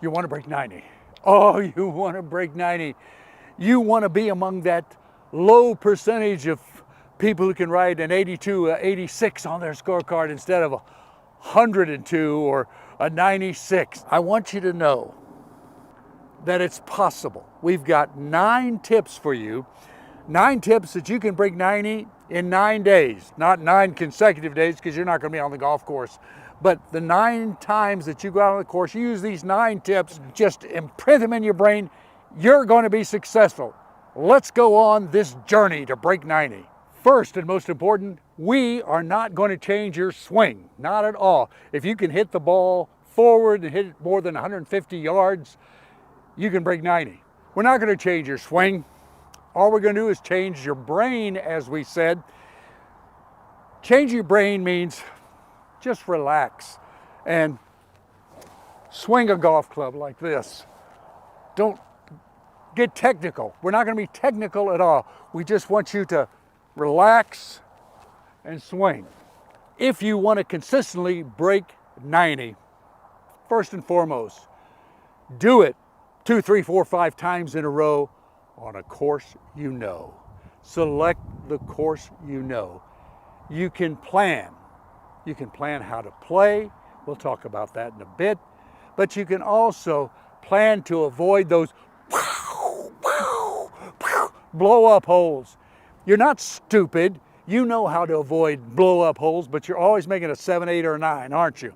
You want to break 90. Oh, you want to break 90. You want to be among that low percentage of people who can write an 82, 86 on their scorecard instead of a 102 or a 96. I want you to know that it's possible. We've got 9 tips for you. 9 tips that you can break 90 in 9 days. Not 9 consecutive days, because you're not going to be on the golf course. But the 9 times that you go out on the course, you use these 9 tips, just imprint them in your brain. You're going to be successful. Let's go on this journey to break 90. First and most important, we are not going to change your swing. Not at all. If you can hit the ball forward and hit it more than 150 yards, you can break 90. We're not going to change your swing. All we're going to do is change your brain, as we said. Change your brain means just relax and swing a golf club like this. Don't get technical. We're not going to be technical at all. We just want you to relax and swing. If you want to consistently break 90, first and foremost, do it 2, 3, 4, 5 times in a row on a course you know. Select the course you know. You can plan. You can plan how to play. We'll talk about that in a bit. But you can also plan to avoid those blow up holes. You're not stupid. You know how to avoid blow up holes, but you're always making a 7, 8, or a 9, aren't you?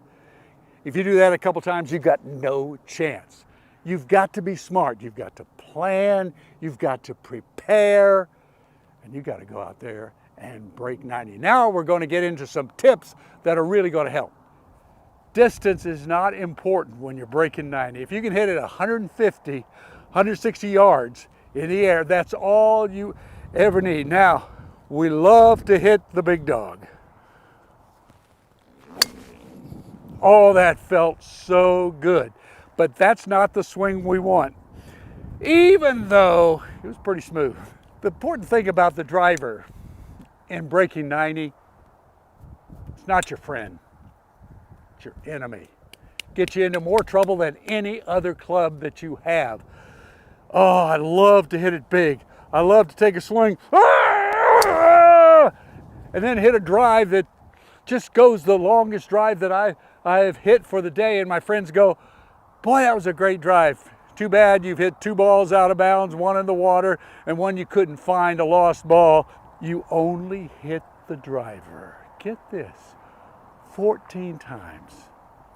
If you do that a couple times, you've got no chance. You've got to be smart. You've got to plan. You've got to prepare. And you've got to go out there and break 90. Now we're going to get into some tips that are really going to help. Distance is not important when you're breaking 90. If you can hit it 150, 160 yards in the air, that's all you ever need. Now, we love to hit the big dog. Oh, that felt so good. But that's not the swing we want, even though it was pretty smooth. The important thing about the driver in breaking 90, it's not your friend, it's your enemy. Get you into more trouble than any other club that you have. Oh, I love to hit it big. I love to take a swing, and then hit a drive that just goes the longest drive that I have hit for the day, and my friends go, boy, that was a great drive. Too bad you've hit 2 balls out of bounds, 1 in the water, and 1 you couldn't find, a lost ball. You only hit the driver. Get this, 14 times.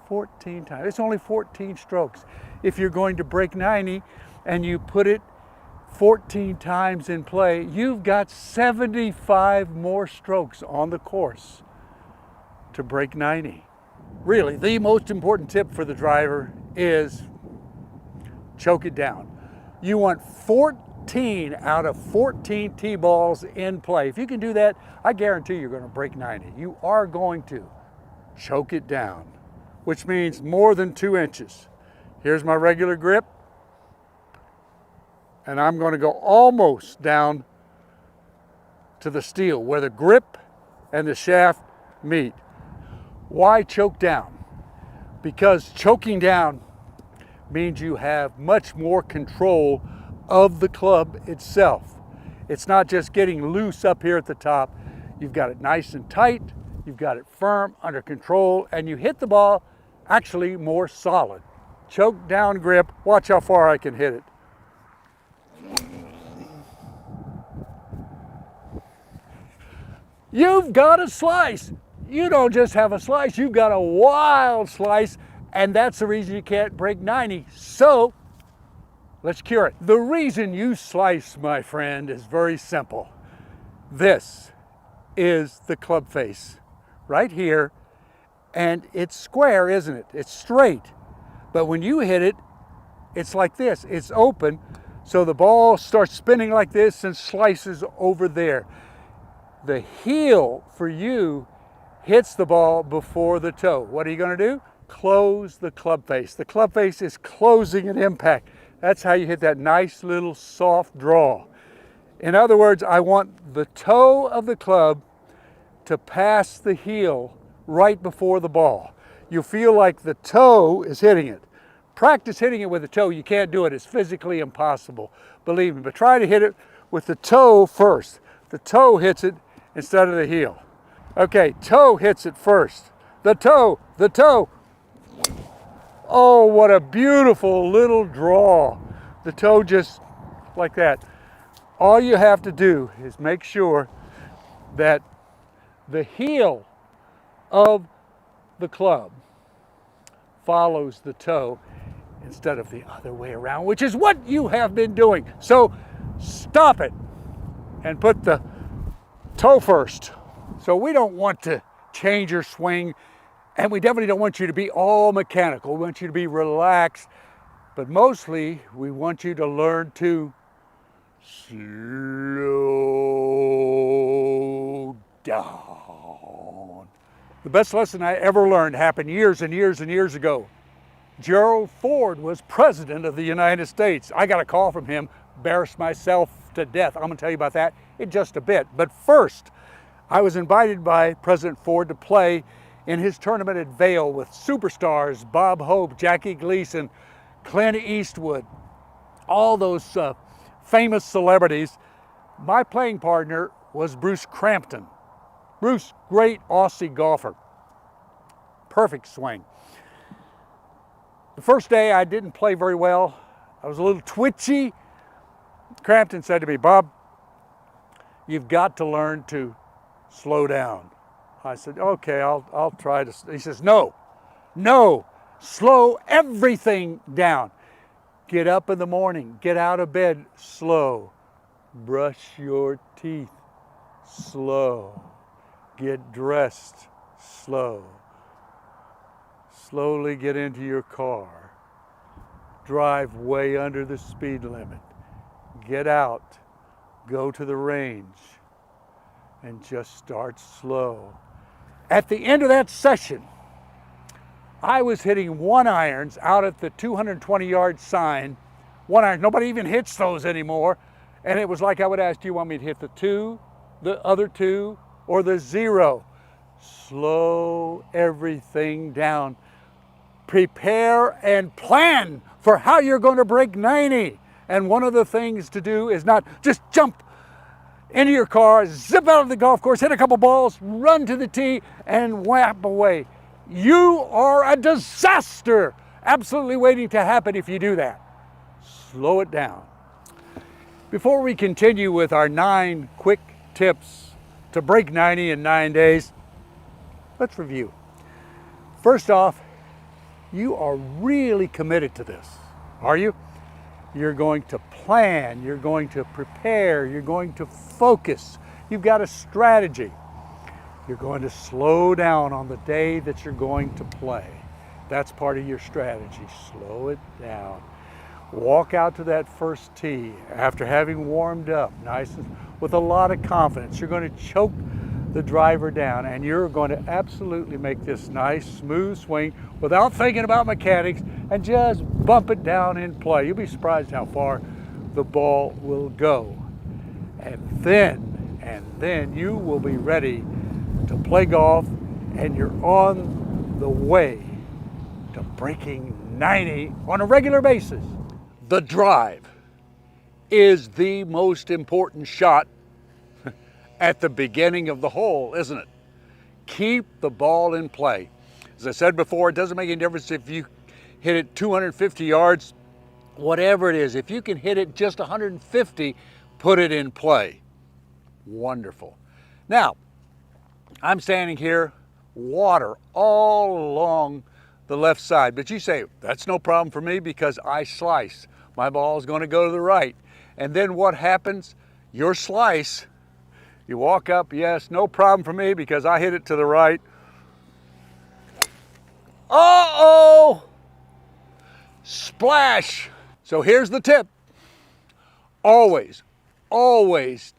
14 times. It's only 14 strokes. If you're going to break 90 and you put it 14 times in play, you've got 75 more strokes on the course to break 90. Really, the most important tip for the driver is choke it down. You want 14 out of 14 tee balls in play. If you can do that, I guarantee you're going to break 90. You are going to choke it down, which means more than 2 inches. Here's my regular grip, and I'm going to go almost down to the steel where the grip and the shaft meet. Why choke down? Because choking down means you have much more control of the club itself. It's not just getting loose up here at the top. You've got it nice and tight, you've got it firm, under control, and you hit the ball actually more solid. Choke down grip, watch how far I can hit it. You've got a slice. You don't just have a slice, you've got a wild slice, and that's the reason you can't break 90. So, let's cure it. The reason you slice, my friend, is very simple. This is the club face, right here, and it's square, isn't it? It's straight. But when you hit it, it's like this, it's open, so the ball starts spinning like this and slices over there. The heel for you hits the ball before the toe. What are you going to do? Close the club face. The club face is closing at impact. That's how you hit that nice little soft draw. In other words, I want the toe of the club to pass the heel right before the ball. You feel like the toe is hitting it. Practice hitting it with the toe. You can't do it. It's physically impossible, believe me. But try to hit it with the toe first. The toe hits it instead of the heel. Okay, toe hits it first. The toe, the toe. Oh, what a beautiful little draw. The toe just like that. All you have to do is make sure that the heel of the club follows the toe instead of the other way around, which is what you have been doing. So stop it and put the toe first. So we don't want to change your swing, and we definitely don't want you to be all mechanical. We want you to be relaxed, but mostly we want you to learn to slow down. The best lesson I ever learned happened years and years and years ago. Gerald Ford was president of the United States. I got a call from him, embarrassed myself to death. I'm going to tell you about that in just a bit. But first, I was invited by President Ford to play in his tournament at Vail with superstars Bob Hope, Jackie Gleason, Clint Eastwood, all those famous celebrities. My playing partner was Bruce Crampton. Bruce, great Aussie golfer. Perfect swing. The first day I didn't play very well. I was a little twitchy. Crampton said to me, Bob, you've got to learn to slow down. I said, okay, I'll try to. He says, no, slow everything down. Get up in the morning, get out of bed, slow. Brush your teeth, slow. Get dressed, slow. Slowly get into your car. Drive way under the speed limit. Get out, go to the range, and just start slow. At the end of that session, I was hitting 1-irons out at the 220-yard sign. 1-iron, nobody even hits those anymore. And it was like I would ask, do you want me to hit the 2, the other 2, or the 0? Slow everything down. Prepare and plan for how you're going to break 90. And one of the things to do is not just jump into your car, zip out of the golf course, hit a couple balls, run to the tee, and whap away. You are a disaster, absolutely waiting to happen if you do that. Slow it down. Before we continue with our 9 quick tips to break 90 in 9 days, let's review. First off, you are really committed to this, are you? You're going to plan, you're going to prepare, you're going to focus. You've got a strategy. You're going to slow down on the day that you're going to play. That's part of your strategy. Slow it down. Walk out to that first tee after having warmed up, nice and with a lot of confidence. You're going to choke the driver down, and you're going to absolutely make this nice, smooth swing without thinking about mechanics, and just bump it down in play. You'll be surprised how far the ball will go. And then you will be ready to play golf, and you're on the way to breaking 90 on a regular basis. The drive is the most important shot at the beginning of the hole, isn't it? Keep the ball in play. As I said before, it doesn't make any difference if you hit it 250 yards, whatever it is. If you can hit it just 150, put it in play. Wonderful. Now, I'm standing here, water all along the left side, but you say, that's no problem for me because I slice. My ball is going to go to the right. And then what happens? Your slice, you walk up, yes, no problem for me because I hit it to the right. Uh-oh! Splash! So here's the tip. Always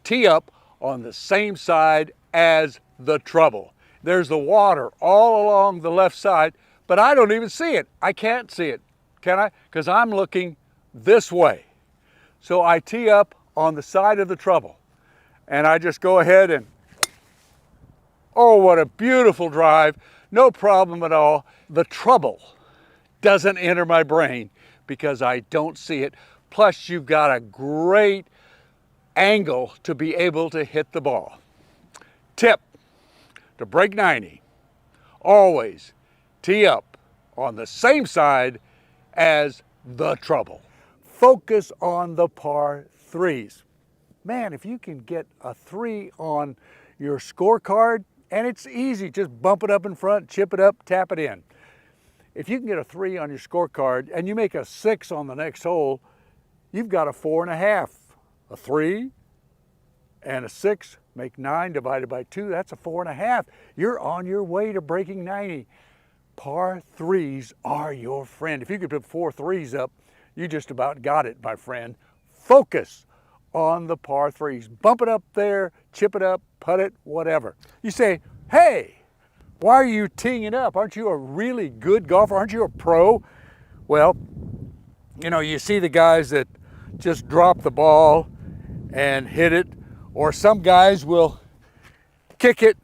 tee up on the same side as the trouble. There's the water all along the left side, but I don't even see it. I can't see it, can I? Because I'm looking this way. So I tee up on the side of the trouble, and I just go ahead and, oh, what a beautiful drive. No problem at all. The trouble doesn't enter my brain because I don't see it. Plus, you've got a great angle to be able to hit the ball. Tip to break 90, always tee up on the same side as the trouble. Focus on the par threes. Man, if you can get a 3 on your scorecard, and it's easy, just bump it up in front, chip it up, tap it in. If you can get a 3 on your scorecard and you make a 6 on the next hole, you've got a 4.5. A 3 and a 6 make 9 divided by 2, that's a 4.5. You're on your way to breaking 90. Par threes are your friend. If you could put 4 threes up, you just about got it, my friend. Focus on the par threes. Bump it up there, chip it up, putt it, whatever. You say, hey, why are you teeing it up? Aren't you a really good golfer? Aren't you a pro? Well, you know, you see the guys that just drop the ball and hit it, or some guys will kick it,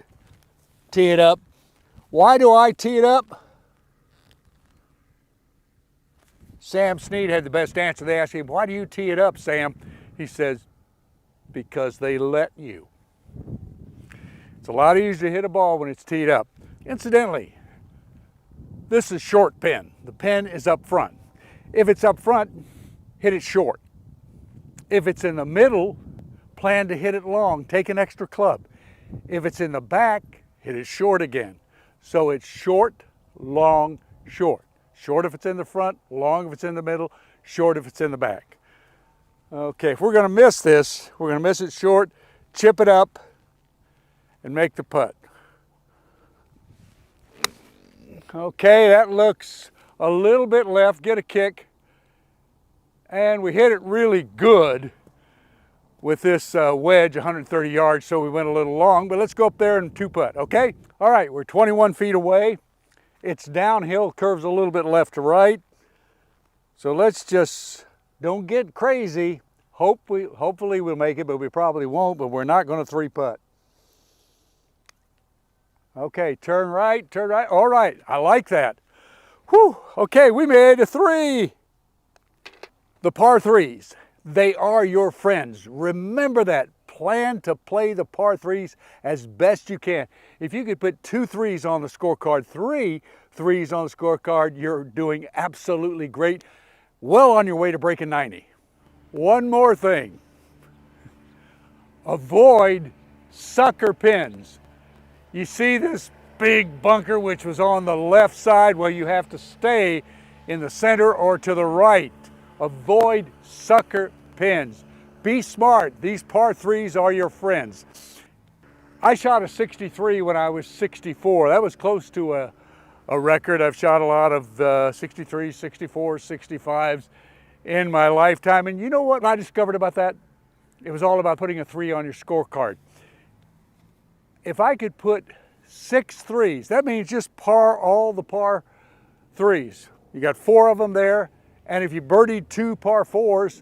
tee it up. Why do I tee it up? Sam Snead had the best answer. They asked him, why do you tee it up, Sam? He says, because they let you. It's a lot easier to hit a ball when it's teed up. Incidentally, this is short pin. The pin is up front. If it's up front, hit it short. If it's in the middle, plan to hit it long. Take an extra club. If it's in the back, hit it short again. So it's short, long, short. Short if it's in the front, long if it's in the middle, short if it's in the back. Okay, if we're going to miss this, we're going to miss it short, chip it up, and make the putt. Okay, that looks a little bit left. Get a kick. And we hit it really good with this wedge, 130 yards, so we went a little long. But let's go up there and 2-putt, okay? All right, we're 21 feet away. It's downhill, curves a little bit left to right. So let's just, don't get crazy. Hopefully we'll make it, but we probably won't, but we're not going to 3-putt. Okay, turn right, turn right. All right, I like that. Whew, okay, we made a 3. The par threes, they are your friends. Remember that. Plan to play the par threes as best you can. If you could put 2 threes on the scorecard, 3 threes on the scorecard, you're doing absolutely great. Well on your way to breaking 90. One more thing. Avoid sucker pins. You see this big bunker which was on the left side? Well, you have to stay in the center or to the right. Avoid sucker pins. Be smart. These par threes are your friends. I shot a 63 when I was 64. That was close to a record. I've shot a lot of 63s, 64s, 65s in my lifetime. And you know what I discovered about that? It was all about putting a 3 on your scorecard. If I could put 6 threes, that means just par all the par threes. You got 4 of them there. And if you birdied 2 par 4s,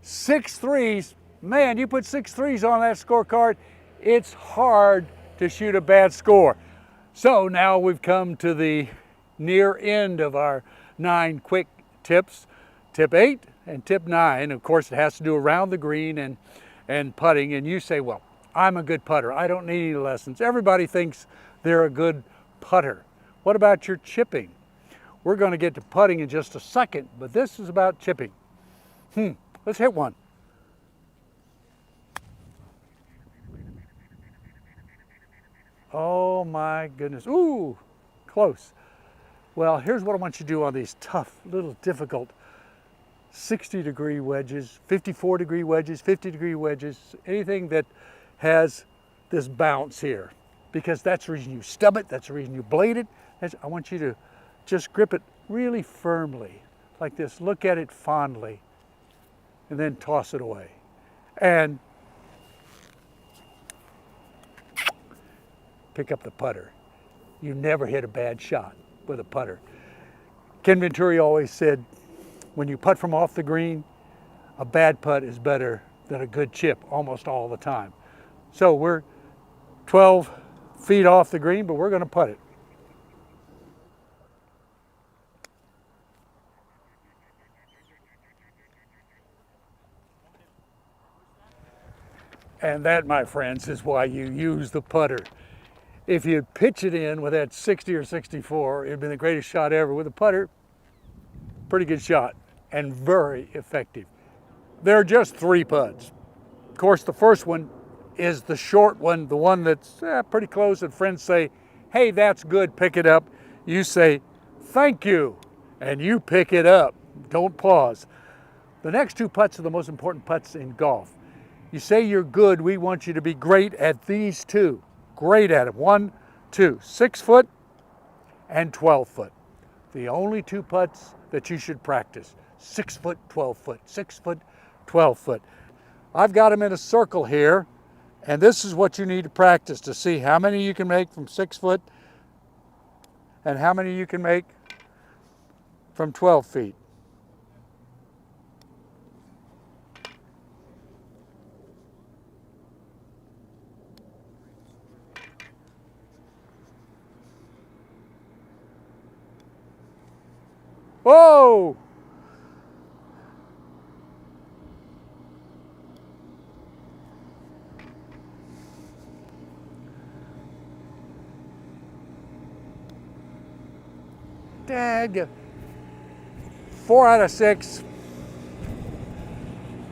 6 threes, man, you put 6 threes on that scorecard, it's hard to shoot a bad score. So now we've come to the near end of our 9 quick tips. Tip 8 and tip 9, of course, it has to do around the green and putting. And you say, well, I'm a good putter. I don't need any lessons. Everybody thinks they're a good putter. What about your chipping? We're going to get to putting in just a second, but this is about chipping. Let's hit one. Oh my goodness. Ooh, close. Well, here's what I want you to do on these tough, little difficult 60-degree wedges, 54-degree wedges, 50-degree wedges, anything that has this bounce here, because that's the reason you stub it, that's the reason you blade it. I want you to just grip it really firmly, like this. Look at it fondly, and then toss it away. And pick up the putter. You never hit a bad shot with a putter. Ken Venturi always said, when you putt from off the green, a bad putt is better than a good chip almost all the time. So we're 12 feet off the green, but we're going to putt it. And that, my friends, is why you use the putter. If you pitch it in with that 60 or 64, it'd be the greatest shot ever. With a putter, pretty good shot and very effective. There are just 3 putts. Of course, the first one is the short one, the one that's pretty close, and friends say, hey, that's good, pick it up. You say, thank you, and you pick it up. Don't pause. The next 2 putts are the most important putts in golf. You say you're good, we want you to be great at these 2. Great at it. 1, 2, 6 foot and 12 foot. The only 2 putts that you should practice. 6 foot, 12 foot, 6 foot, 12 foot. I've got them in a circle here, and this is what you need to practice to see how many you can make from 6 foot and how many you can make from 12 feet. Whoa! Dag. 4 out of 6.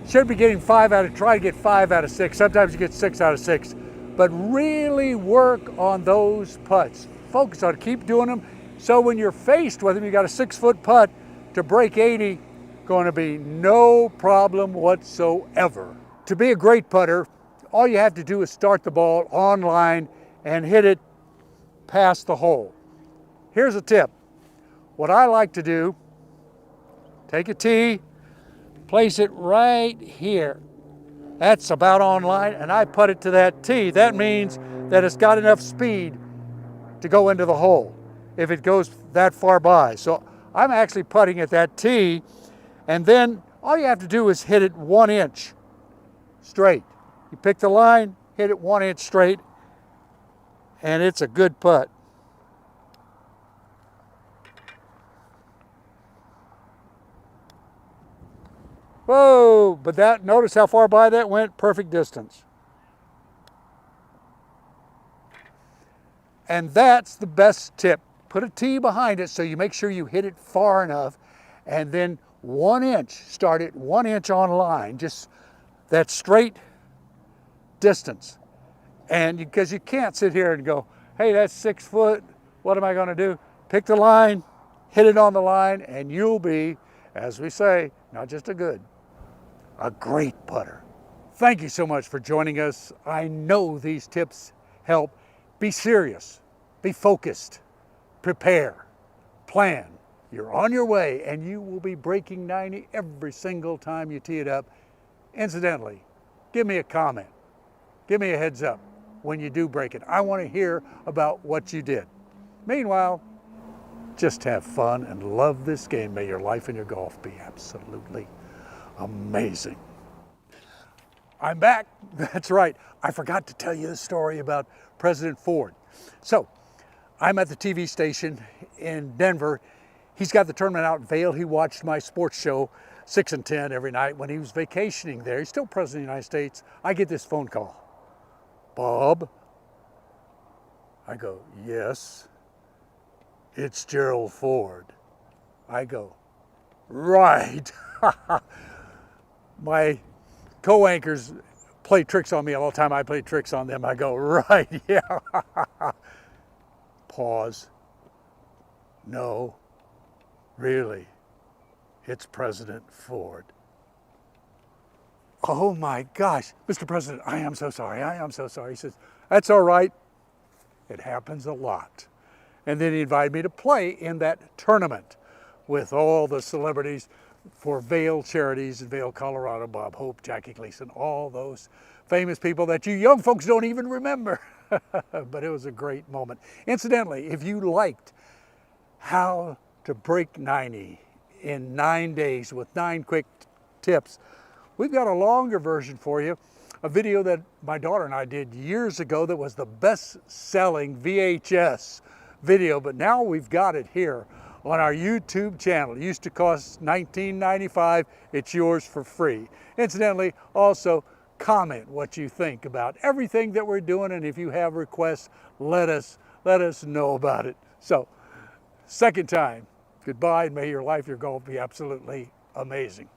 Should be getting 5 out of, try to get 5 out of 6. Sometimes you get 6 out of 6. But really work on those putts. Focus on it, keep doing them. So when you're faced with them, you got a 6 foot putt to break 80, going to be no problem whatsoever. To be a great putter, all you have to do is start the ball on line and hit it past the hole. Here's a tip. What I like to do, take a tee, place it right here. That's about on line, and I put it to that tee. That means that it's got enough speed to go into the hole if it goes that far by. So I'm actually putting at that tee, and then all you have to do is hit it 1 inch straight. You pick the line, hit it 1 inch straight, and it's a good putt. Whoa, but that, notice how far by that went, perfect distance. And that's the best tip. Put a tee behind it so you make sure you hit it far enough, and then 1 inch, start it 1 inch on line, just that straight distance. And because you can't sit here and go, hey, that's 6 foot, what am I gonna do? Pick the line, hit it on the line, and you'll be, as we say, not just a great putter. Thank you so much for joining us. I know these tips help. Be serious, be focused, prepare, plan. You're on your way, and you will be breaking 90 every single time you tee it up. Incidentally, give me a comment. Give me a heads up when you do break it. I want to hear about what you did. Meanwhile, just have fun and love this game. May your life and your golf be absolutely amazing. I'm back. That's right. I forgot to tell you the story about President Ford. So, I'm at the TV station in Denver. He's got the tournament out in Vail. He watched my sports show, 6 and 10, every night when he was vacationing there. He's still president of the United States. I get this phone call. Bob? I go, yes. It's Gerald Ford. I go, right. My co-anchors play tricks on me all the time. I play tricks on them. I go, right, yeah. Pause. No, really, it's President Ford. Oh my gosh, Mr. President, I am so sorry. I am so sorry. He says, that's all right. It happens a lot. And then he invited me to play in that tournament with all the celebrities for Vail Charities in Vail, Colorado, Bob Hope, Jackie Gleason, all those famous people that you young folks don't even remember. But it was a great moment. Incidentally, if you liked how to break 90 in 9 days with 9 quick tips, we've got a longer version for you, a video that my daughter and I did years ago that was the best-selling VHS video, but now we've got it here on our YouTube channel. It used to cost $19.95. It's yours for free. Incidentally, also, comment what you think about everything that we're doing, and if you have requests, let us know about it. So, second time, goodbye, and may your life, your golf be absolutely amazing.